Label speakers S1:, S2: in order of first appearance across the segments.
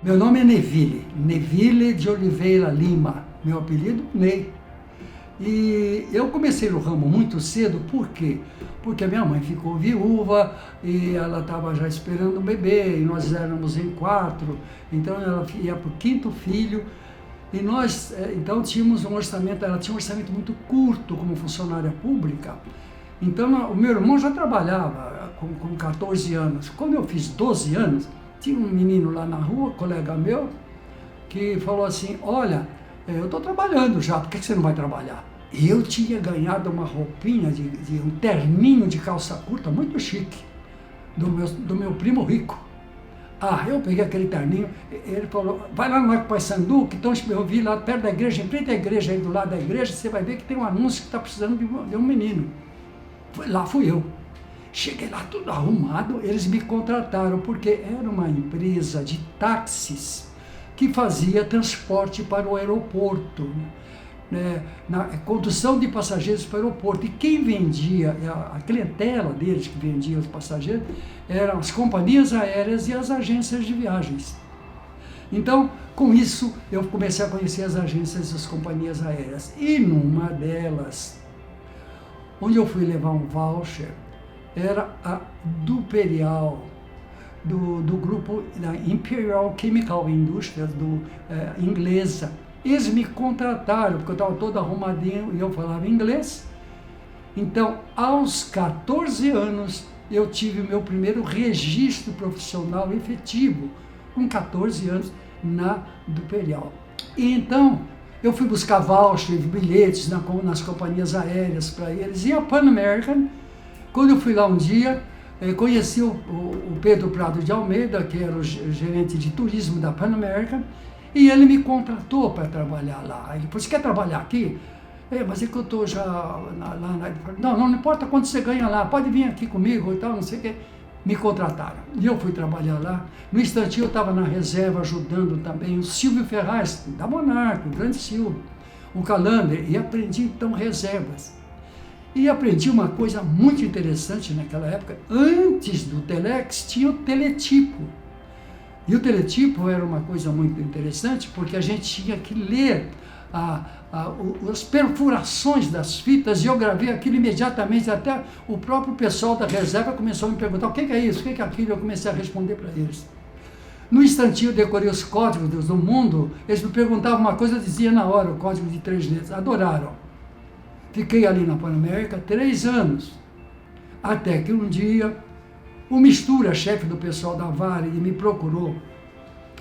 S1: Meu nome é Neville de Oliveira Lima, meu apelido Ney. E eu comecei no ramo muito cedo, por quê? Porque a minha mãe ficou viúva e ela estava já esperando um bebê, e nós éramos em 4, então ela ia para o 5º filho, e nós então tínhamos um orçamento, ela tinha um orçamento muito curto como funcionária pública. Então o meu irmão já trabalhava com 14 anos. Quando eu fiz 12 anos, tinha um menino lá na rua, colega meu, que falou assim, olha, eu estou trabalhando já, por que você não vai trabalhar? E eu tinha ganhado uma roupinha, um terninho de calça curta, muito chique, do meu primo rico. Ah, eu peguei aquele terninho, ele falou, vai lá no Arco Paissandu, que eu vi lá perto da igreja, em frente à igreja, aí do lado da igreja, você vai ver que tem um anúncio que está precisando de um menino. Lá fui eu. Cheguei lá tudo arrumado, eles me contrataram, porque era uma empresa de táxis que fazia transporte para o aeroporto, né, na condução de passageiros para o aeroporto. E quem vendia, a clientela deles que vendia os passageiros, eram as companhias aéreas e as agências de viagens. Então, com isso, eu comecei a conhecer as agências e as companhias aéreas. E numa delas, onde eu fui levar um voucher, era a Duperial, do grupo da Imperial Chemical Industries, inglesa. Eles me contrataram, porque eu estava todo arrumadinho e eu falava inglês. Então, aos 14 anos, eu tive o meu primeiro registro profissional efetivo, com 14 anos, na Duperial. E então, eu fui buscar vouchers, bilhetes nas companhias aéreas para eles. E a Pan American, quando eu fui lá um dia, conheci o Pedro Prado de Almeida, que era o gerente de turismo da Pan American, e ele me contratou para trabalhar lá. Ele falou, você quer trabalhar aqui? Mas é que eu estou já lá. Não importa quanto você ganha lá, pode vir aqui comigo e tal, não sei o quê. Me contrataram. E eu fui trabalhar lá. No instantinho eu estava na reserva ajudando também o Silvio Ferraz, da Monarca, o grande Silvio, o Calander, e aprendi então reservas. E aprendi uma coisa muito interessante naquela época. Antes do Telex tinha o teletipo. E o teletipo era uma coisa muito interessante, porque a gente tinha que ler as perfurações das fitas, e eu gravei aquilo imediatamente. Até o próprio pessoal da reserva começou a me perguntar, o que é isso, o que é aquilo, eu comecei a responder para eles. No instantinho eu decorei os códigos do mundo, eles me perguntavam uma coisa, eu dizia na hora o código de 3 letras, adoraram. Fiquei ali na Pan American 3 anos, até que um dia o Mistura, chefe do pessoal da Varig, me procurou,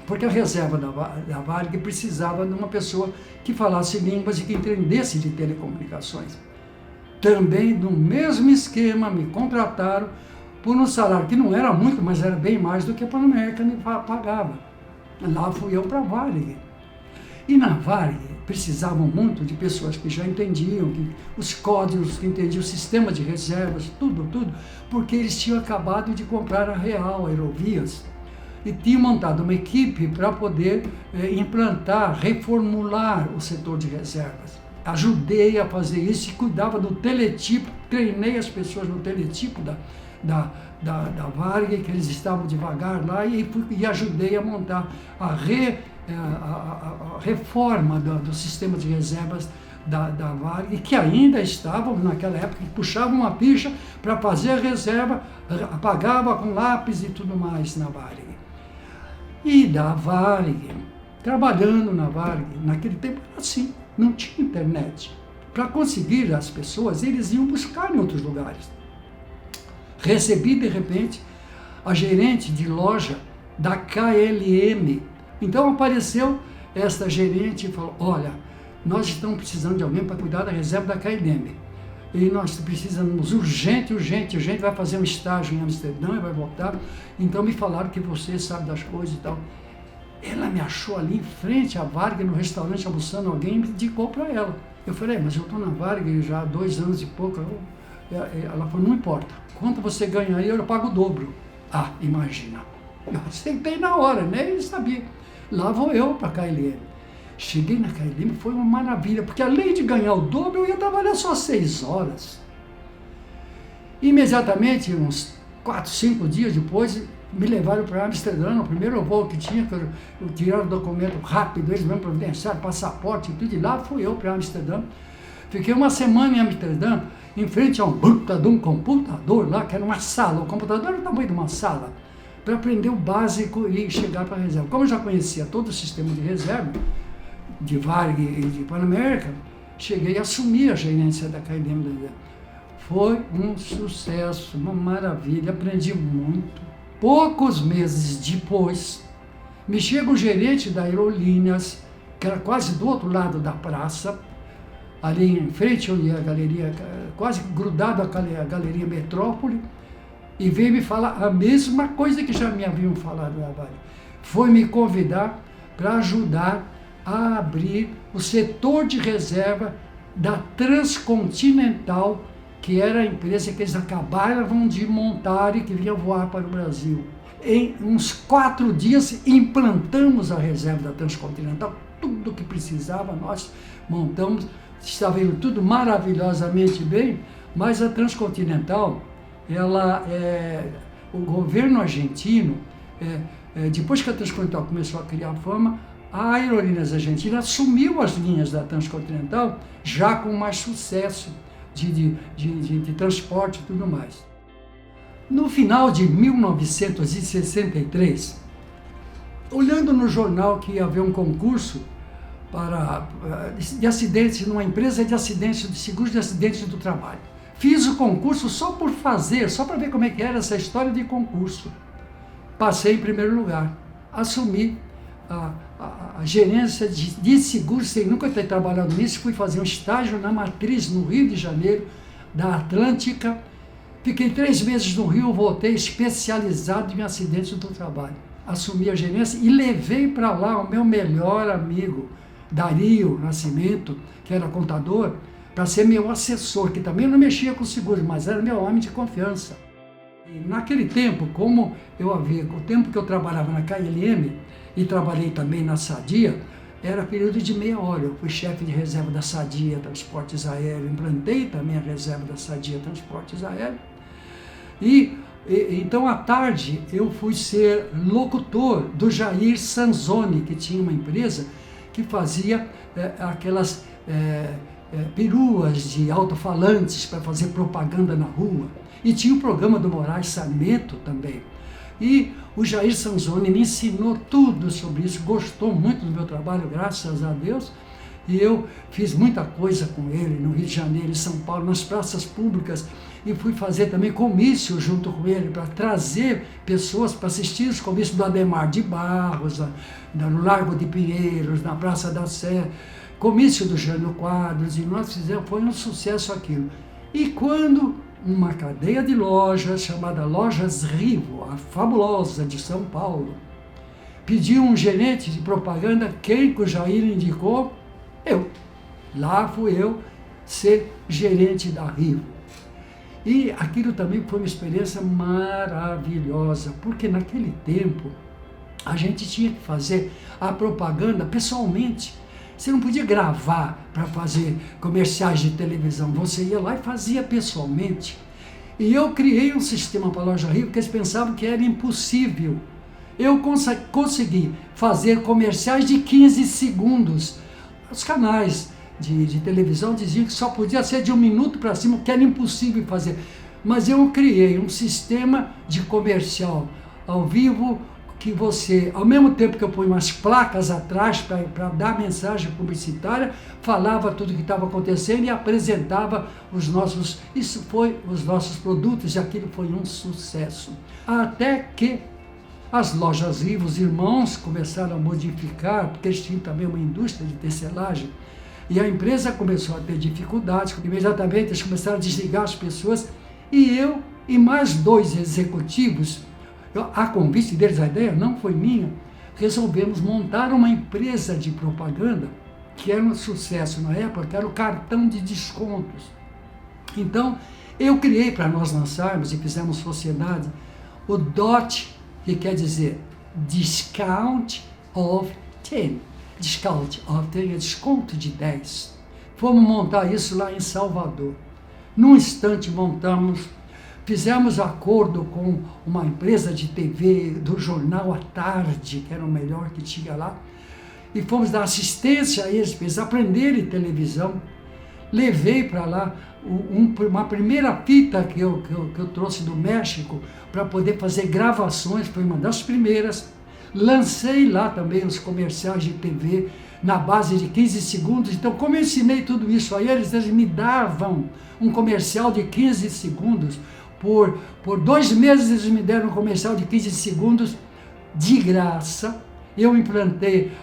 S1: porque a reserva da Varig precisava de uma pessoa que falasse línguas e que entendesse de telecomunicações. Também, no mesmo esquema, me contrataram por um salário que não era muito, mas era bem mais do que a Pan American me pagava. Lá fui eu para a Varig. E na Varig precisavam muito de pessoas que já entendiam os códigos, que entendiam o sistema de reservas, tudo, porque eles tinham acabado de comprar a Real Aerovias e tinham montado uma equipe para poder implantar, reformular o setor de reservas. Ajudei a fazer isso e cuidava do teletipo, treinei as pessoas no teletipo da Varig, que eles estavam devagar lá, e ajudei a montar a reforma do sistema de reservas da Varig, que ainda estavam naquela época, que puxavam uma ficha para fazer a reserva, apagava com lápis e tudo mais na Varig. E da Varig, trabalhando na Varig, naquele tempo era assim, não tinha internet. Para conseguir as pessoas, eles iam buscar em outros lugares. Recebi, de repente, a gerente de loja da KLM. Então apareceu esta gerente e falou, olha, nós estamos precisando de alguém para cuidar da reserva da KLM. E nós precisamos urgente, vai fazer um estágio em Amsterdã e vai voltar. Então me falaram que você sabe das coisas e tal. Ela me achou ali em frente à Varig, no restaurante, almoçando, alguém me indicou para ela. Eu falei, mas eu estou na Varig já há 2 anos e pouco. Ela falou, não importa, quanto você ganha aí, eu pago o dobro. Ah, imagina. Eu aceitei na hora, nem sabia. Lá vou eu para a KLM. Cheguei na KLM, foi uma maravilha, porque além de ganhar o dobro, eu ia trabalhar só 6 horas. Imediatamente, uns 4, 5 dias depois, me levaram para Amsterdã, no primeiro voo que tinha, que eu tiraram o documento rápido, eles mesmo providenciaram, passaporte e tudo, e lá fui eu para Amsterdã. Fiquei uma semana em Amsterdã, em frente a um puta de um computador lá, que era uma sala, o computador era o tamanho de uma sala, para aprender o básico e chegar para a reserva. Como eu já conhecia todo o sistema de reserva, de Varig e de Pan American, cheguei a assumir a gerência da KLM. Foi um sucesso, uma maravilha, aprendi muito. Poucos meses depois, me chega o gerente da Aerolíneas, que era quase do outro lado da praça, ali em frente onde a galeria, quase grudado à Galeria Metrópole, e veio me falar a mesma coisa que já me haviam falado na Varig. Foi me convidar para ajudar a abrir o setor de reserva da Transcontinental, que era a empresa que eles acabaram de montar e que vinha voar para o Brasil. Em uns 4 dias implantamos a reserva da Transcontinental, tudo o que precisava nós montamos, estava indo tudo maravilhosamente bem, mas a Transcontinental, o governo argentino, depois que a Transcontinental começou a criar fama, a Aerolíneas Argentina assumiu as linhas da Transcontinental já com mais sucesso de transporte e tudo mais. No final de 1963, olhando no jornal que ia haver um concurso de acidentes, numa empresa de acidentes, de seguros de acidentes do trabalho. Fiz o concurso só por fazer, só para ver como é que era essa história de concurso. Passei em primeiro lugar, assumi a gerência de seguros, sem nunca ter trabalhado nisso, fui fazer um estágio na matriz no Rio de Janeiro, da Atlântica. Fiquei 3 meses no Rio, voltei especializado em acidentes do trabalho. Assumi a gerência e levei para lá o meu melhor amigo, Dario Nascimento, que era contador, para ser meu assessor, que também não mexia com seguros, mas era meu homem de confiança. E naquele tempo, como o tempo que eu trabalhava na KLM e trabalhei também na Sadia, era período de meia hora. Eu fui chefe de reserva da Sadia Transportes Aéreos, implantei também a reserva da Sadia Transportes Aéreos. Então, à tarde, eu fui ser locutor do Jair Sanzoni, que tinha uma empresa que fazia aquelas peruas de alto-falantes para fazer propaganda na rua. E tinha o programa do Moraes Sarmento também. E o Jair Sanzoni me ensinou tudo sobre isso, gostou muito do meu trabalho, graças a Deus. E eu fiz muita coisa com ele no Rio de Janeiro, em São Paulo, nas praças públicas. E fui fazer também comício junto com ele, para trazer pessoas para assistir os comícios do Ademar de Barros, no Largo de Pinheiros, na Praça da Sé, comício do Jânio Quadros, e nós fizemos, foi um sucesso aquilo. E quando uma cadeia de lojas, chamada Lojas Rivo, a fabulosa de São Paulo, pediu um gerente de propaganda, quem que o Jair indicou? Eu. Lá fui eu ser gerente da Rivo. E aquilo também foi uma experiência maravilhosa, porque naquele tempo a gente tinha que fazer a propaganda pessoalmente. Você não podia gravar para fazer comerciais de televisão, você ia lá e fazia pessoalmente. E eu criei um sistema para a Loja Rivo, porque eles pensavam que era impossível. Eu consegui fazer comerciais de 15 segundos. Os canais de televisão diziam que só podia ser de 1 minuto para cima, que era impossível fazer. Mas eu criei um sistema de comercial ao vivo, que você, ao mesmo tempo que eu ponho umas placas atrás para dar mensagem publicitária, falava tudo o que estava acontecendo e apresentava os nossos produtos, e aquilo foi um sucesso. Até que as lojas Rivo, os irmãos, começaram a modificar, porque eles tinham também uma indústria de tecelagem, e a empresa começou a ter dificuldades. Imediatamente eles começaram a desligar as pessoas, e eu e mais 2 executivos, a convite deles, a ideia não foi minha, resolvemos montar uma empresa de propaganda, que era um sucesso na época, que era o cartão de descontos. Então, eu criei para nós lançarmos, e fizemos sociedade, o DOT, que quer dizer Discount of 10. Discount of 10 é desconto de 10. Fomos montar isso lá em Salvador. Num instante montamos, Fizemos acordo com uma empresa de TV do jornal à tarde, que era o melhor que tinha lá, e fomos dar assistência a eles, para eles aprenderem televisão. Levei para lá uma primeira fita que eu trouxe do México para poder fazer gravações, foi uma das primeiras. Lancei lá também os comerciais de TV na base de 15 segundos. Então, como eu ensinei tudo isso a eles, eles me davam um comercial de 15 segundos. Por 2 meses eles me deram um comercial de 15 segundos de graça. Eu implantei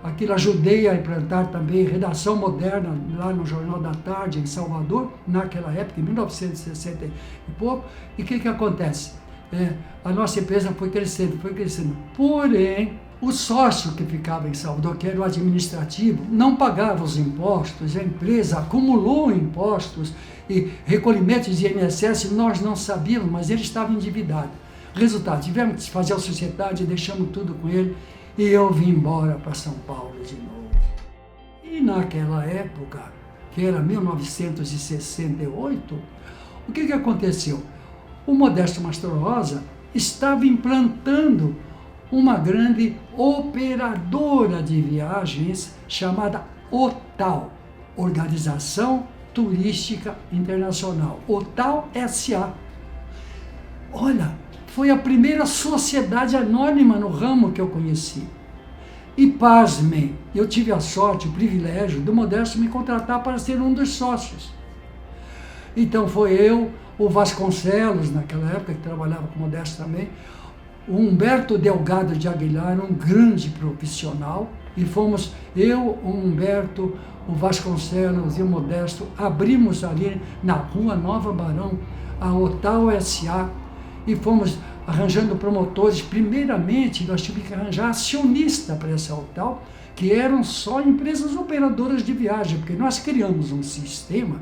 S1: aquilo, ajudei a implantar também redação moderna lá no Jornal da Tarde, em Salvador, naquela época, em 1960 e pouco. E o que acontece? A nossa empresa foi crescendo. Porém, o sócio que ficava em Salvador, que era o administrativo, não pagava os impostos, a empresa acumulou impostos e recolhimentos de INSS, nós não sabíamos, mas ele estava endividado. Resultado, tivemos que fazer a sociedade, deixamos tudo com ele. E eu vim embora para São Paulo de novo. E naquela época, que era 1968, o que aconteceu? O Modesto Mastro Rosa estava implantando uma grande operadora de viagens chamada OTAL, Organização Turística Internacional, OTAL SA. Olha, foi a primeira sociedade anônima no ramo que eu conheci. E pasmem, eu tive a sorte, o privilégio do Modesto me contratar para ser um dos sócios. Então foi eu, o Vasconcelos, naquela época, que trabalhava com o Modesto também, o Humberto Delgado de Aguilar, um grande profissional, e fomos eu, o Humberto, o Vasconcelos e o Modesto, abrimos ali na Rua Nova Barão a OTAL SA, e fomos arranjando promotores. Primeiramente, nós tivemos que arranjar acionista para essa OTAL, que eram só empresas operadoras de viagem, porque nós criamos um sistema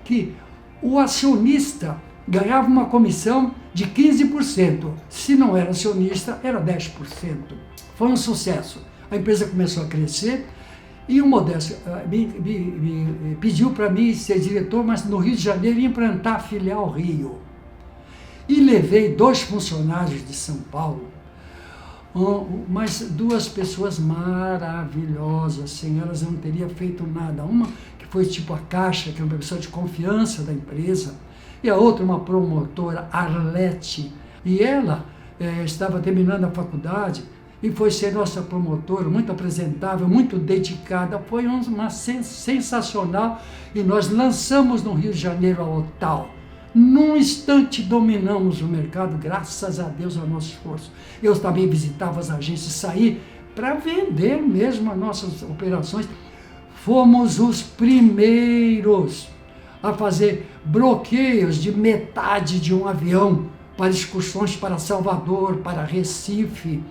S1: que o acionista ganhava uma comissão de 15%. Se não era acionista, era 10%. Foi um sucesso. A empresa começou a crescer e o Modesto me pediu para mim ser diretor, mas no Rio de Janeiro implantar a filial Rio. E levei 2 funcionários de São Paulo, mas 2 pessoas maravilhosas, sem elas eu não teria feito nada. Uma que foi tipo a Caixa, que é uma pessoa de confiança da empresa, e a outra uma promotora, Arlete, e ela estava terminando a faculdade e foi ser nossa promotora, muito apresentável, muito dedicada, foi uma sensacional, e nós lançamos no Rio de Janeiro a OTAL. Num instante dominamos o mercado, graças a Deus, ao nosso esforço. Eu também visitava as agências, saí para vender mesmo as nossas operações. Fomos os primeiros a fazer bloqueios de metade de um avião para excursões para Salvador, para Recife,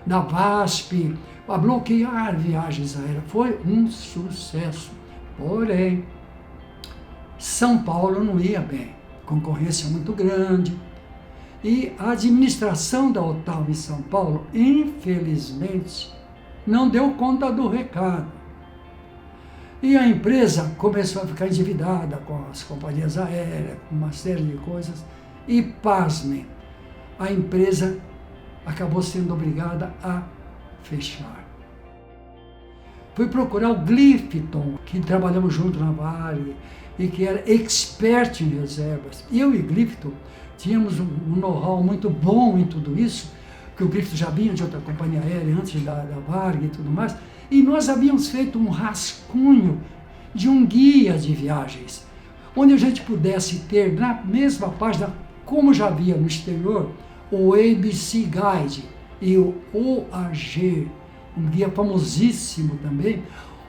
S1: da VASP, a bloquear viagens aéreas. Foi um sucesso. Porém, São Paulo não ia bem. Concorrência muito grande, e a administração da OTAL em São Paulo, infelizmente, não deu conta do recado. E a empresa começou a ficar endividada com as companhias aéreas, com uma série de coisas, e pasmem, a empresa acabou sendo obrigada a fechar. Fui procurar o Glifton, que trabalhamos junto na Vale, e que era expert em reservas. Eu e Glifton tínhamos um know-how muito bom em tudo isso, porque o Glifton já vinha de outra companhia aérea antes da Varg e tudo mais, e nós havíamos feito um rascunho de um guia de viagens, onde a gente pudesse ter na mesma página, como já havia no exterior, o ABC Guide e o OAG, um guia famosíssimo também,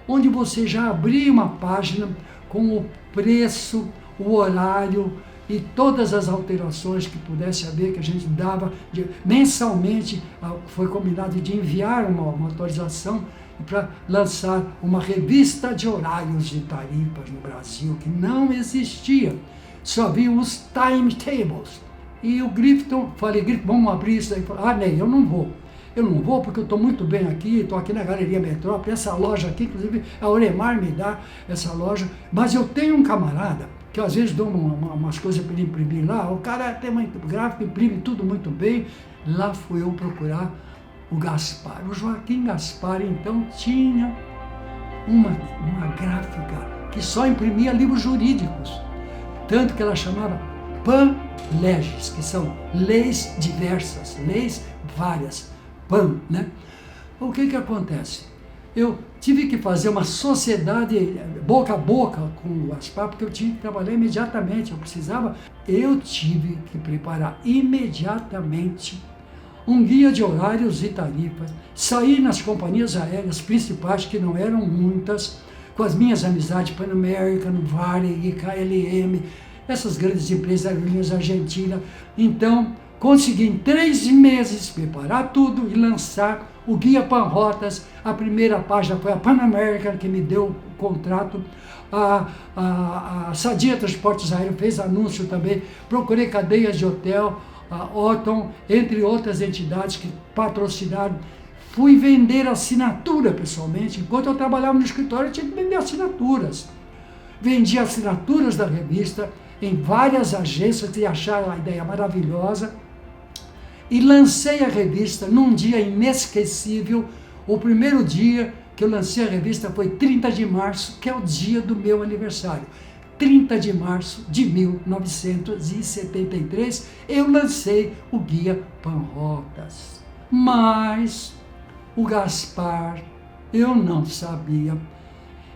S1: onde você já abria uma página com o preço, o horário e todas as alterações que pudesse haver, que a gente dava mensalmente. Foi combinado de enviar uma atualização para lançar uma revista de horários de tarifas no Brasil, que não existia, só havia os timetables. E o Glifton, falei, Glifton, vamos abrir isso aí. Ney, eu não vou porque eu estou muito bem aqui, estou aqui na Galeria Metrópole, essa loja aqui, inclusive a Oremar me dá essa loja, mas eu tenho um camarada que às vezes dou umas coisas para ele imprimir lá, o cara tem uma gráfica, imprime tudo muito bem. Lá fui eu procurar o Gaspar. O Joaquim Gaspar, então, tinha uma gráfica que só imprimia livros jurídicos, tanto que ela chamava Pan Legis, que são leis diversas, leis várias, Pan, né? O que acontece? Eu tive que fazer uma sociedade boca a boca com o Gaspar, porque eu tinha que trabalhar imediatamente, eu tive que preparar imediatamente um guia de horários e tarifas, sair nas companhias aéreas principais, que não eram muitas, com as minhas amizades, Pan American, Varig, KLM, essas grandes empresas aerolíneas argentinas. Então, consegui em 3 meses preparar tudo e lançar o Guia Pan-Rotas. A primeira página foi a Pan American, que me deu o contrato. A Sadia Transportes Aéreos fez anúncio também. Procurei cadeias de hotel, a Otton, entre outras entidades que patrocinaram. Fui vender assinatura pessoalmente. Enquanto eu trabalhava no escritório, eu tinha que vender assinaturas. Vendi assinaturas da revista em várias agências que acharam a ideia maravilhosa. E lancei a revista num dia inesquecível. O primeiro dia que eu lancei a revista foi 30 de março, que é o dia do meu aniversário. 30 de março de 1973, eu lancei o Guia Pan-Rotas. Mas o Gaspar, eu não sabia.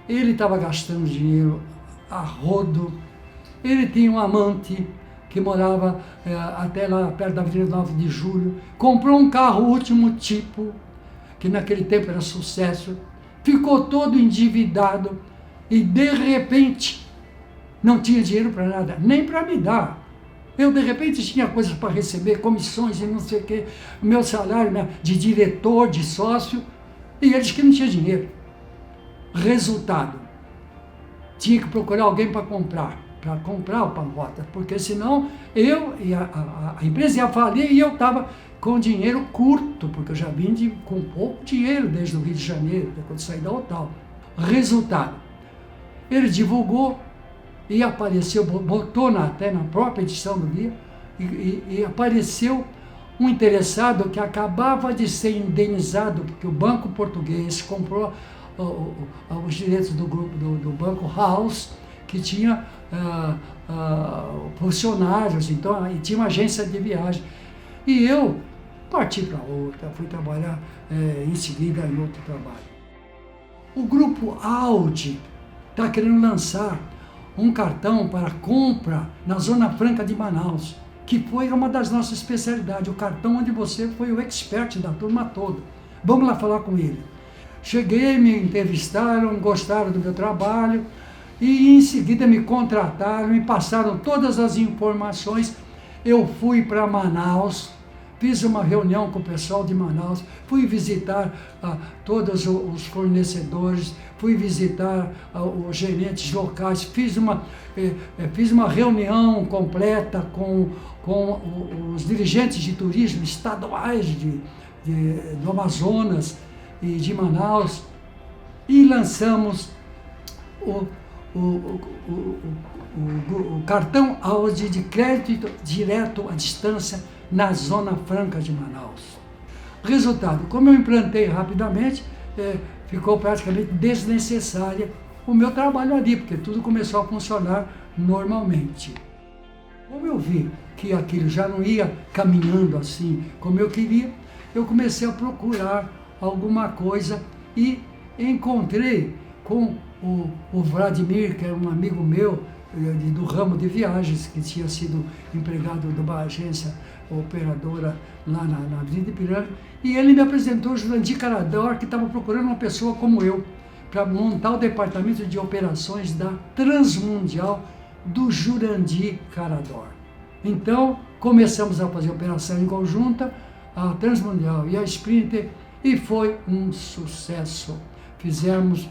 S1: Ele estava gastando dinheiro a rodo. Ele tinha um amante que morava até lá perto da Avenida 9 de Julho, comprou um carro último tipo, que naquele tempo era sucesso, ficou todo endividado e de repente não tinha dinheiro para nada, nem para me dar. Eu de repente tinha coisas para receber, comissões e não sei o quê, meu salário, né, de diretor, de sócio, e ele disse que não tinha dinheiro. Resultado, tinha que procurar alguém para comprar o Pan-Rotas, porque senão eu e a empresa ia falir e eu estava com dinheiro curto, porque eu já vim com pouco dinheiro desde o Rio de Janeiro, quando saí da Otal. Resultado, ele divulgou e apareceu, botou até na própria edição do guia, e apareceu um interessado que acabava de ser indenizado, porque o Banco Português comprou os direitos do grupo do Banco House, que tinha funcionários, então, e tinha uma agência de viagem. E eu parti para outra, fui trabalhar em seguida em outro trabalho. O grupo Audi está querendo lançar um cartão para compra na Zona Franca de Manaus, que foi uma das nossas especialidades, o cartão onde você foi o expert da turma toda. Vamos lá falar com ele. Cheguei, me entrevistaram, gostaram do meu trabalho, e em seguida me contrataram, me passaram todas as informações. Eu fui para Manaus, fiz uma reunião com o pessoal de Manaus, fui visitar todos os fornecedores, fui visitar os gerentes locais, fiz uma reunião completa com os dirigentes de turismo estaduais do Amazonas e de Manaus, e lançamos o cartão Audi de crédito direto à distância na Zona Franca de Manaus. Resultado, como eu implantei rapidamente, ficou praticamente desnecessária o meu trabalho ali, porque tudo começou a funcionar normalmente. Como eu vi que aquilo já não ia caminhando assim como eu queria, eu comecei a procurar alguma coisa e encontrei com o Vladimir, que era um amigo meu do ramo de viagens, que tinha sido empregado de uma agência operadora lá na Avenida Ipiranga, e ele me apresentou o Jurandir Carador, que estava procurando uma pessoa como eu, para montar o departamento de operações da Transmundial do Jurandir Carador. Então, começamos a fazer operação em conjunta, a Transmundial e a Sprinter, e foi um sucesso. Fizemos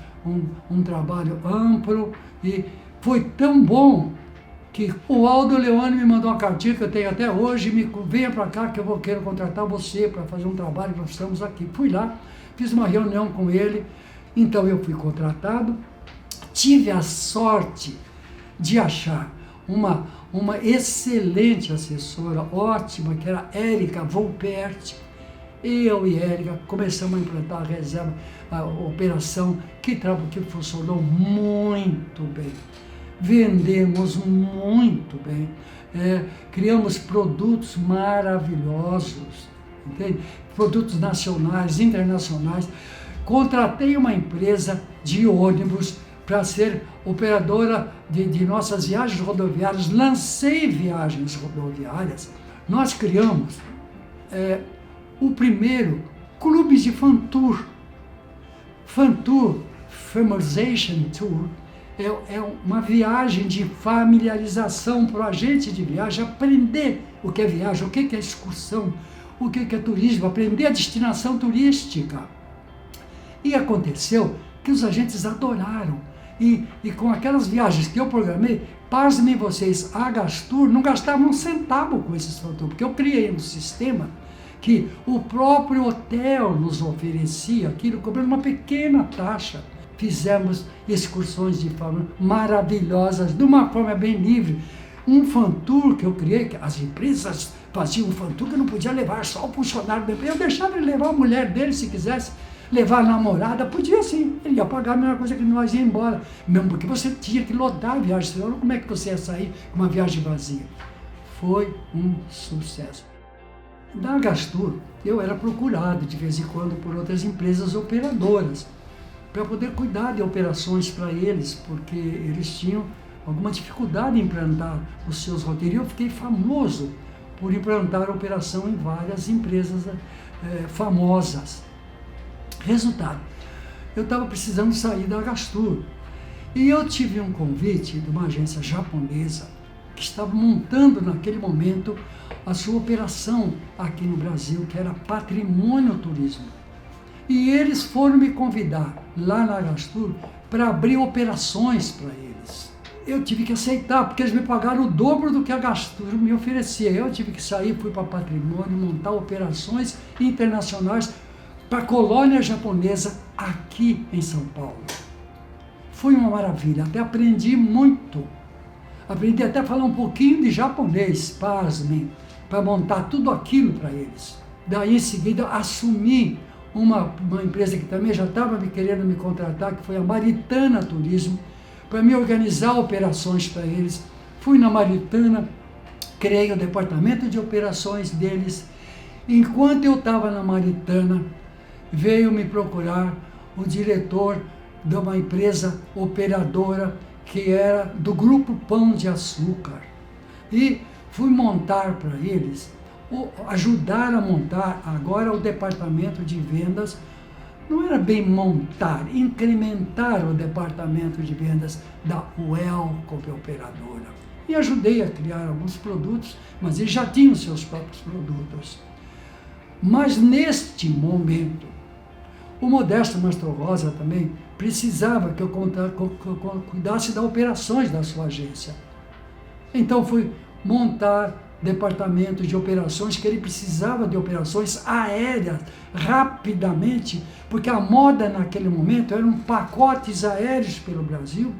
S1: um trabalho amplo e foi tão bom que o Aldo Leone me mandou uma cartinha que eu tenho até hoje, venha para cá que eu quero contratar você para fazer um trabalho, nós estamos aqui. Fui lá, fiz uma reunião com ele, então eu fui contratado, tive a sorte de achar uma excelente assessora, ótima, que era Érica Volperti. Eu e Érica começamos a implantar a reserva, a operação que funcionou muito bem. Vendemos muito bem, criamos produtos maravilhosos, entende? Produtos nacionais, internacionais. Contratei uma empresa de ônibus para ser operadora de nossas viagens rodoviárias, lancei viagens rodoviárias. Nós criamos o primeiro clube de Fan Tour. Fan Tour, Famization Tour, é uma viagem de familiarização para o agente de viagem, aprender o que é viagem, o que é excursão, o que é turismo, aprender a destinação turística. E aconteceu que os agentes adoraram. E com aquelas viagens que eu programei, pasmem vocês, a Gastur não gastava um centavo com esses Fan Tour, porque eu criei um sistema que o próprio hotel nos oferecia aquilo, cobrando uma pequena taxa. Fizemos excursões de forma maravilhosas, de uma forma bem livre. Um Fan Tour que eu criei, que as empresas faziam um Fan Tour que eu não podia levar só o funcionário da empresa. Eu deixava ele levar a mulher dele, se quisesse levar a namorada, podia sim. Ele ia pagar a mesma coisa que nós ia embora. Mesmo porque você tinha que lotar a viagem, senão como é que você ia sair com uma viagem vazia? Foi um sucesso. Da Gastur, eu era procurado de vez em quando por outras empresas operadoras, para poder cuidar de operações para eles, porque eles tinham alguma dificuldade em implantar os seus roteiros. Eu fiquei famoso por implantar a operação em várias empresas famosas. Resultado, eu estava precisando sair da Gastur e eu tive um convite de uma agência japonesa que estava montando naquele momento a sua operação aqui no Brasil, que era Patrimônio Turismo. E eles foram me convidar lá na Gastur para abrir operações para eles. Eu tive que aceitar, porque eles me pagaram o dobro do que a Gastur me oferecia. Eu tive que sair, fui para Patrimônio, montar operações internacionais para a colônia japonesa aqui em São Paulo. Foi uma maravilha, até aprendi muito. Aprendi até a falar um pouquinho de japonês, pasmem, para montar tudo aquilo para eles. Daí, em seguida, assumi uma empresa que também já estava querendo me contratar, que foi a Maritana Turismo, para me organizar operações para eles. Fui na Maritana, criei o departamento de operações deles. Enquanto eu estava na Maritana, veio me procurar o diretor de uma empresa operadora que era do Grupo Pão de Açúcar. E fui montar para eles, ajudar a montar agora o departamento de vendas. Não era bem montar, incrementar o departamento de vendas da UEL como operadora. E ajudei a criar alguns produtos, mas eles já tinham seus próprios produtos. Mas neste momento, o Modesto Mastro Rosa também precisava que eu cuidasse das operações da sua agência. Então fui montar departamento de operações, que ele precisava de operações aéreas rapidamente, porque a moda naquele momento eram pacotes aéreos pelo Brasil,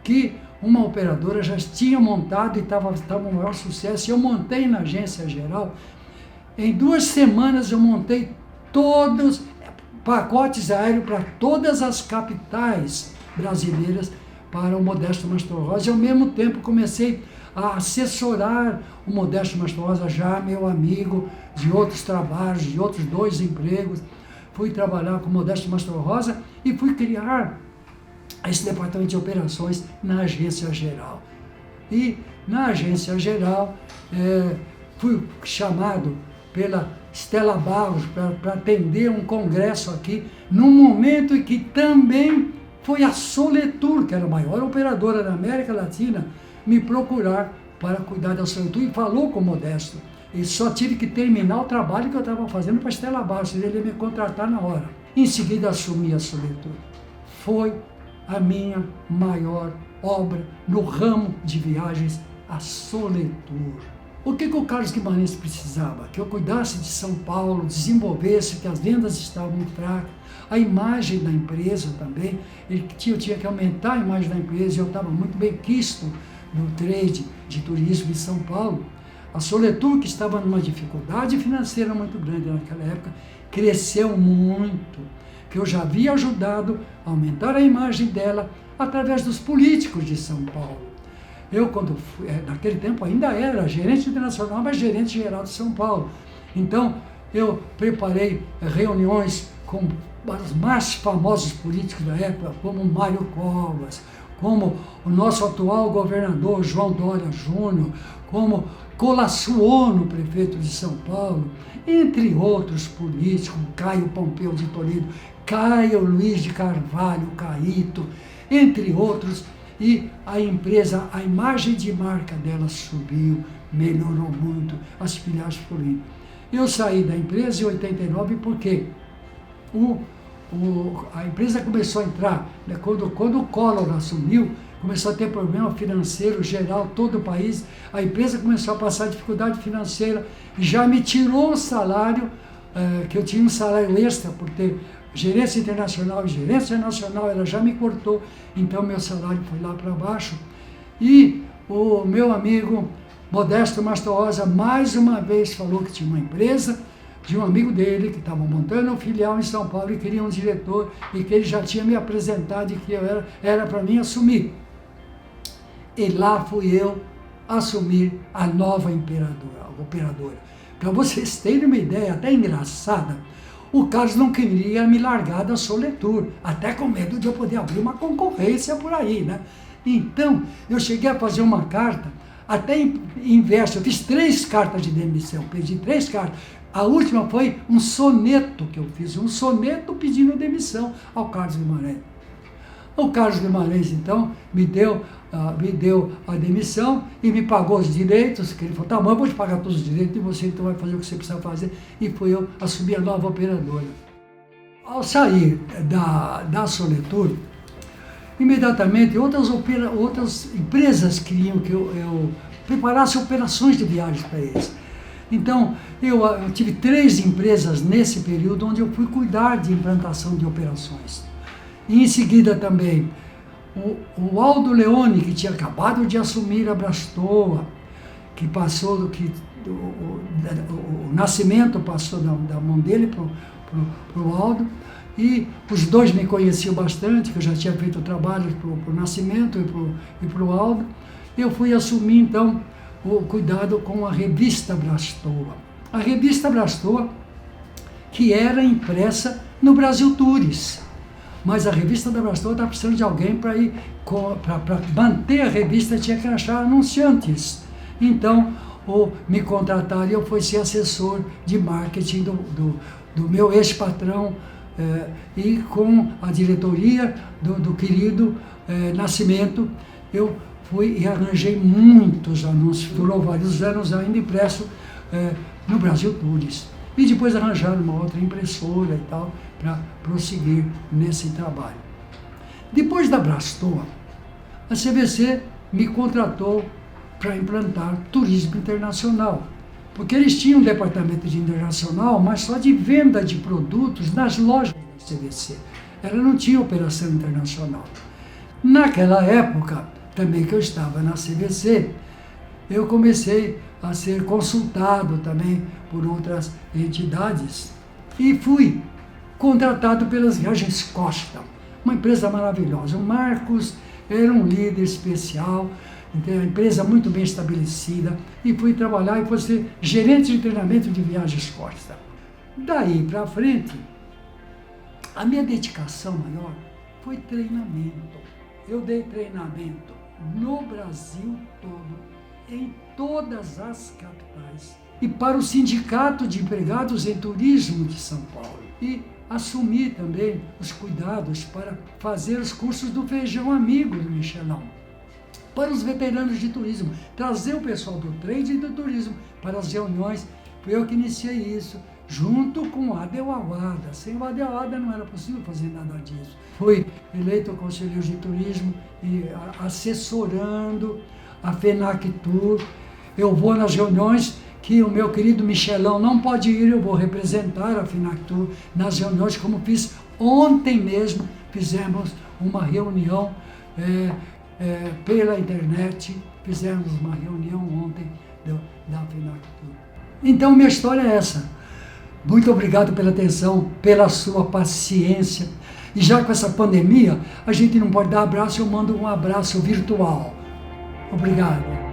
S1: que uma operadora já tinha montado e estava um maior sucesso. Eu montei na agência geral. Em 2 semanas eu montei todos pacotes aéreos para todas as capitais brasileiras para o Modesto Mastro Rosa. E ao mesmo tempo comecei a assessorar o Modesto Mastro Rosa, já meu amigo de outros trabalhos, de outros 2 empregos. Fui trabalhar com o Modesto Mastro Rosa e fui criar esse departamento de operações na agência geral. E na agência geral fui chamado pela Stella Barros para atender um congresso aqui, num momento em que também foi a Soletur, que era a maior operadora da América Latina, me procurar para cuidar da Soletur, e falou com o Modesto. E só tive que terminar o trabalho que eu estava fazendo para a Stella Barros, ele ia me contratar na hora. Em seguida assumi a Soletur. Foi a minha maior obra no ramo de viagens, a Soletur. O que o Carlos Guimarães precisava? Que eu cuidasse de São Paulo, desenvolvesse, que as vendas estavam fracas, a imagem da empresa também, eu tinha que aumentar a imagem da empresa, eu estava muito bem quisto no trade de turismo em São Paulo. A Soletur, que estava numa dificuldade financeira muito grande naquela época, cresceu muito, que eu já havia ajudado a aumentar a imagem dela através dos políticos de São Paulo. Eu, quando fui, naquele tempo, ainda era gerente internacional, mas gerente geral de São Paulo. Então, eu preparei reuniões com os mais famosos políticos da época, como Mário Covas, como o nosso atual governador João Dória Júnior, como Colassuono, prefeito de São Paulo, entre outros políticos, Caio Pompeu de Toledo, Caio Luiz de Carvalho, Caíto, entre outros, e a empresa, a imagem de marca dela subiu, melhorou muito, as filiais fluíram. Eu saí da empresa em 89 porque a empresa começou a entrar, né, quando o Collor assumiu, começou a ter problema financeiro geral, todo o país, a empresa começou a passar dificuldade financeira, já me tirou o salário, que eu tinha um salário extra por ter gerência internacional e gerência nacional, ela já me cortou, então meu salário foi lá para baixo. E o meu amigo Modesto Mastrosa mais uma vez falou que tinha uma empresa de um amigo dele que estava montando um filial em São Paulo e queria um diretor e que ele já tinha me apresentado e que era para mim assumir. E lá fui eu assumir a nova operadora. Para vocês terem uma ideia até engraçada, o Carlos não queria me largar da Soletur, até com medo de eu poder abrir uma concorrência por aí, né? Então, eu cheguei a fazer uma carta, até inverso, eu fiz 3 cartas de demissão, pedi 3 cartas. A última foi um soneto que eu fiz, um soneto pedindo demissão ao Carlos Guimarães. O Carlos Guimarães, então, me deu a demissão e me pagou os direitos, que ele falou, tá bom, eu vou te pagar todos os direitos e você então vai fazer o que você precisa fazer. E foi eu assumir a nova operadora. Ao sair da Soletur, imediatamente outras empresas queriam que eu preparasse operações de viagens para eles. Então, eu tive 3 empresas nesse período onde eu fui cuidar de implantação de operações. E em seguida também, o Aldo Leone, que tinha acabado de assumir a Brastoa, que passou, o Nascimento passou da mão dele para o Aldo, e os dois me conheciam bastante, que eu já tinha feito trabalho para o Nascimento e para o Aldo. Eu fui assumir, então, o cuidado com a revista Brastoa. A revista Brastoa, que era impressa no Brasil Tours. Mas a revista da Brastoa estava precisando de alguém para manter a revista, tinha que achar anunciantes. Então, me contrataram e eu fui ser assessor de marketing do meu ex-patrão, e com a diretoria do querido Nascimento, eu fui e arranjei muitos anúncios, durou vários anos ainda impresso no Brasil Tours. E depois arranjaram uma outra impressora e tal, para prosseguir nesse trabalho. Depois da Brastoa, a CVC me contratou para implantar turismo internacional, porque eles tinham um departamento de internacional, mas só de venda de produtos nas lojas da CVC. Ela não tinha operação internacional. Naquela época, também que eu estava na CVC, eu comecei a ser consultado também por outras entidades e fui contratado pelas Viagens Costa, uma empresa maravilhosa. O Marcos era um líder especial, uma empresa muito bem estabelecida, e fui trabalhar e fui ser gerente de treinamento de Viagens Costa. Daí para frente, a minha dedicação maior foi treinamento. Eu dei treinamento no Brasil todo, em todas as capitais, e para o Sindicato de Empregados em Turismo de São Paulo. E assumi também os cuidados para fazer os cursos do Feijão Amigo do Michelão, para os veteranos de turismo, trazer o pessoal do trade e do turismo para as reuniões. Foi eu que iniciei isso, junto com o Adel Awada. Sem o Adel Awada não era possível fazer nada disso. Fui eleito conselheiro de turismo e assessorando a FENAC Tour, eu vou nas reuniões que o meu querido Michelão não pode ir, eu vou representar a Finactur nas reuniões, como fiz ontem mesmo, fizemos uma reunião pela internet, fizemos uma reunião ontem da Finactur. Então, minha história é essa. Muito obrigado pela atenção, pela sua paciência. E já com essa pandemia, a gente não pode dar abraço, eu mando um abraço virtual. Obrigado.